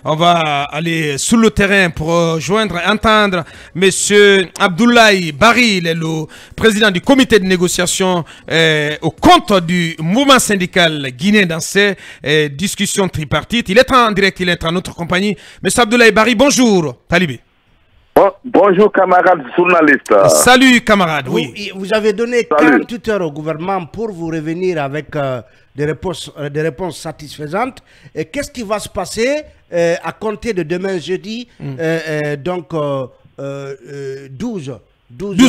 On va aller sur le terrain pour entendre M. Abdoulaye Barry, il est le président du comité de négociation au compte du mouvement syndical guinéen dans ces discussions tripartites. Il est en direct, il est en notre compagnie. M. Abdoulaye Barry, bonjour. Talibé. Bonjour camarades journalistes. Salut camarades, oui. Vous avez donné 48 heures au gouvernement pour vous revenir avec des réponses satisfaisantes. Et qu'est-ce qui va se passer à compter de demain jeudi, donc 12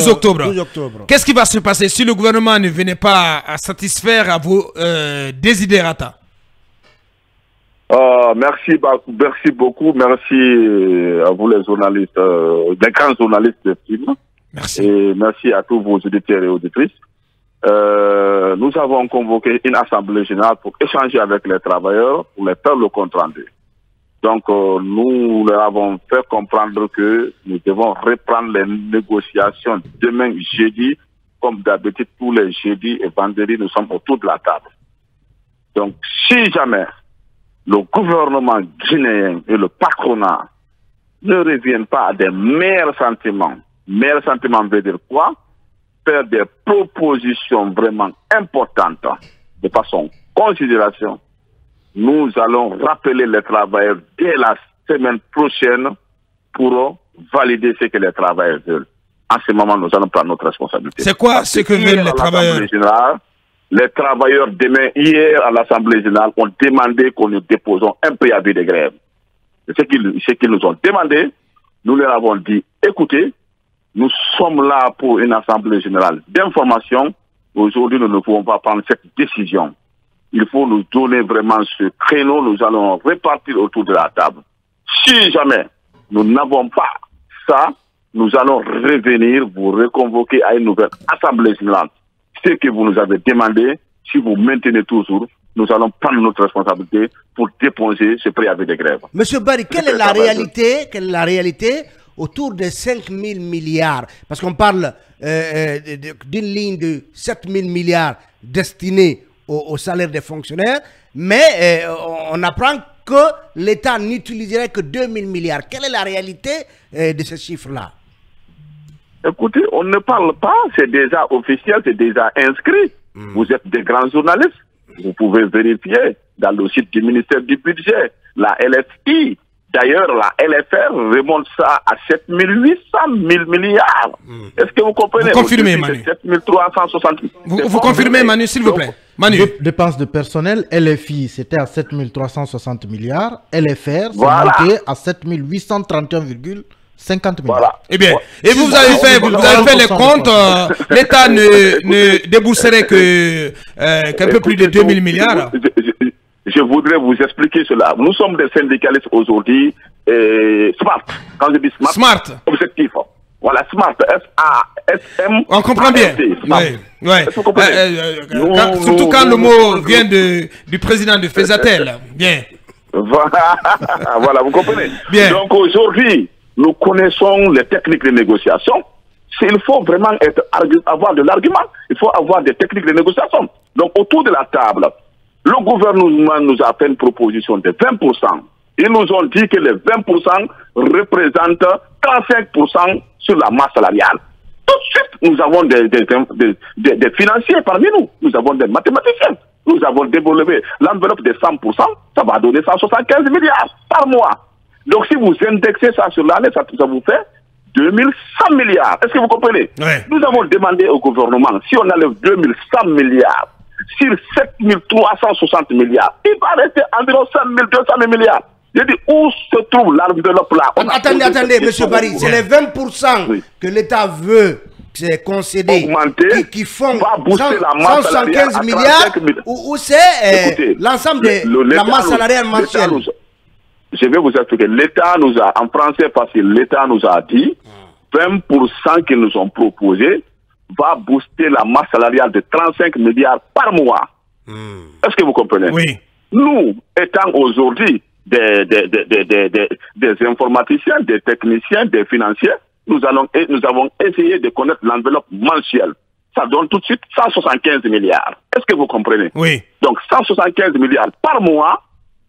octobre. Qu'est-ce qui va se passer si le gouvernement ne venait pas à satisfaire à vos desiderata? Merci beaucoup. Merci à vous les journalistes, les grands journalistes de film. Merci. Et merci à tous vos auditeurs et auditrices. Nous avons convoqué une assemblée générale pour échanger avec les travailleurs, pour les faire le compte rendu. Donc, nous leur avons fait comprendre que nous devons reprendre les négociations demain jeudi. Comme d'habitude, tous les jeudis et vendredis, nous sommes autour de la table. Donc, si jamais le gouvernement guinéen et le patronat ne reviennent pas à des meilleurs sentiments veut dire quoi? Faire des propositions vraiment importantes de façon considération. Nous allons rappeler les travailleurs dès la semaine prochaine pour valider ce que les travailleurs veulent. En ce moment, nous allons prendre notre responsabilité. C'est quoi ce que veulent les travailleurs? Les travailleurs, hier à l'Assemblée générale, ont demandé que nous déposons un préavis de grève. C'est ce qu'ils nous ont demandé. Nous leur avons dit, écoutez, nous sommes là pour une Assemblée générale d'information. Aujourd'hui, nous ne pouvons pas prendre cette décision. Il faut nous donner vraiment ce créneau. Nous allons repartir autour de la table. Si jamais nous n'avons pas ça, nous allons revenir vous reconvoquer à une nouvelle Assemblée générale. Ce que vous nous avez demandé, si vous maintenez toujours, nous allons prendre notre responsabilité pour déposer ce préavis de grève. Monsieur Barry, quelle est la réalité autour de 5 000 milliards? Parce qu'on parle d'une ligne de 7 000 milliards destinée au salaire des fonctionnaires, mais on apprend que l'État n'utiliserait que 2 000 milliards. Quelle est la réalité de ces chiffres-là? Écoutez, on ne parle pas, c'est déjà officiel, c'est déjà inscrit. Vous êtes des grands journalistes, vous pouvez vérifier dans le site du ministère du Budget, la LFI. D'ailleurs, la LFR remonte ça à 7 800 000 milliards. Est-ce que vous comprenez? Vous confirmez, Manu. 7 360 Vous confirmez, Manu, s'il vous plaît. Manu. Dépenses de personnel, LFI, c'était à 7 360 milliards. LFR, c'est monté à 7 831,50 milliards. Voilà. Eh bien, et vous avez fait les comptes, l'État ne débourserait qu'un peu plus de 2 000 milliards. Je voudrais vous expliquer cela. Nous sommes des syndicalistes aujourd'hui, smart. Quand je dis smart, smart. Objectif. Voilà, smart. S-A-S-M. On comprend bien. Oui. Surtout quand le mot vient du président de Fezatel. Bien. Voilà, vous comprenez. Bien. Donc aujourd'hui, nous connaissons les techniques de négociation. Il faut vraiment avoir de l'argument. Il faut avoir des techniques de négociation. Donc autour de la table, le gouvernement nous a fait une proposition de 20%. Ils nous ont dit que les 20% représentent 35% sur la masse salariale. Tout de suite, nous avons des financiers parmi nous. Nous avons des mathématiciens. Nous avons développé l'enveloppe de 100%. Ça va donner 175 milliards par mois. Donc si vous indexez ça sur l'année, ça vous fait 2100 milliards. Est-ce que vous comprenez? Ouais. Nous avons demandé au gouvernement, si on enlève 2100 milliards, sur 7360 milliards, il va rester environ 5200 milliards. Je dis, où se trouve l'enveloppe là? Attendez, M. Barry, c'est les 20% que l'État veut concéder qui font 175 milliards ou c'est l'ensemble de la masse salariale mensuelle? Je vais vous expliquer. L'État nous a, en français facile, l'État nous a dit 20% qu'ils nous ont proposé va booster la masse salariale de 35 milliards par mois. Est-ce que vous comprenez? Oui. Nous, étant aujourd'hui des informaticiens, des techniciens, des financiers, nous avons essayé de connaître l'enveloppe mensuelle. Ça donne tout de suite 175 milliards. Est-ce que vous comprenez? Oui. Donc 175 milliards par mois,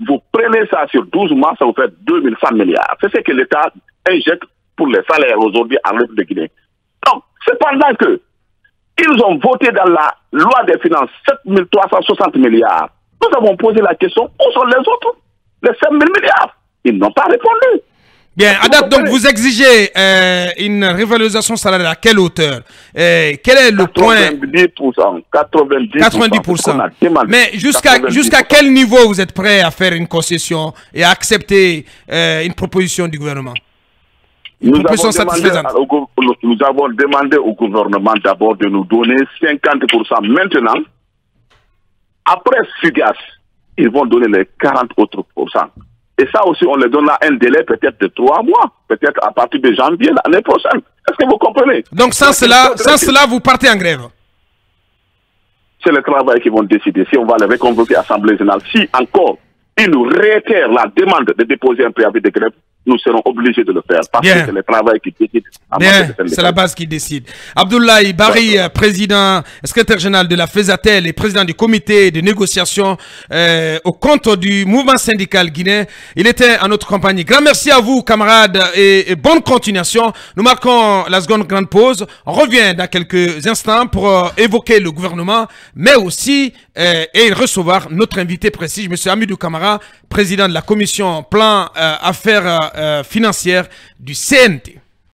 Vous prenez ça sur 12 mois, ça vous fait 2100 milliards. C'est ce que l'État injecte pour les salaires aujourd'hui en République de Guinée. Donc, c'est pendant que ils ont voté dans la loi des finances 7360 milliards. Nous avons posé la question, où sont les autres? Les 5000 milliards. Ils n'ont pas répondu. Bien, à date, donc vous exigez une revalorisation salariale à quelle hauteur? Quel est le point? 90%. 90%. Mais jusqu'à quel niveau vous êtes prêt à faire une concession et à accepter une proposition du gouvernement? Nous avons demandé au gouvernement d'abord de nous donner 50% maintenant. Après Fugas, ils vont donner les 40 autres pourcents. Et ça aussi, on les donne à un délai peut-être de 3 mois, peut-être à partir de janvier l'année prochaine. Est-ce que vous comprenez? Donc sans cela, vous partez en grève? C'est le travail qui vont décider si on va les reconvoquer à l'Assemblée générale. Si encore ils nous réitèrent la demande de déposer un préavis de grève, nous serons obligés de le faire parce que c'est le travail qui décide. C'est la base qui décide. Abdoulaye Bari, président, secrétaire général de la FESATEL et président du comité de négociation au compte du mouvement syndical guinéen. Il était en notre compagnie. Grand merci à vous, camarades, et bonne continuation. Nous marquons la seconde grande pause. On revient dans quelques instants pour évoquer le gouvernement, mais aussi et recevoir notre invité précis, M. Hamidou Camara, président de la commission plan affaires financières du CNT.